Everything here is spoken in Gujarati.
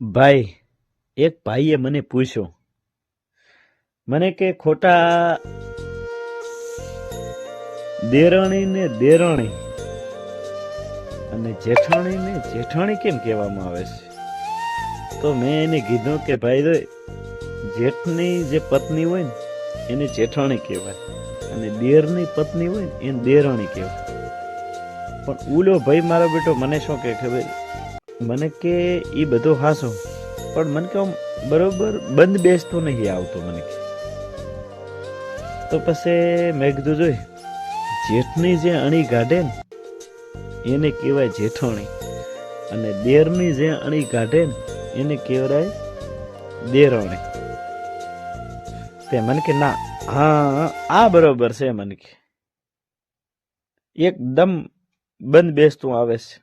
ભાઈ, એક ભાઈએ મને પૂછ્યું, મને કે ખોટા દેરાણી ને દેરાણી અને જેઠાણી ને જેઠાણી કેમ કહેવામાં આવે છે? તો મેં એને કીધું કે ભાઈ, જેઠની જે પત્ની હોય ને એને જેઠાણી કહેવાય અને દેરની પત્ની હોય ને એને દેરાણી કહેવાય. પણ ઉલો ભાઈ મારો બેટો મને શું કે ખબર, મને કે એ બધું હાસો, પણ મને કે બરોબર બંધ બેસતો નહીં આવતો મને કે. તો પછી મેં કીધું જોઈ, જેઠની જે અણી કાઢે ને એને કહેવાય જેઠાણી અને દેરની જે અણી કાઢે ને એને કહેવાય દેરાણી. તે મને કે ના, હા આ બરોબર છે. મને કે એકદમ બંધ બેસતું આવે છે.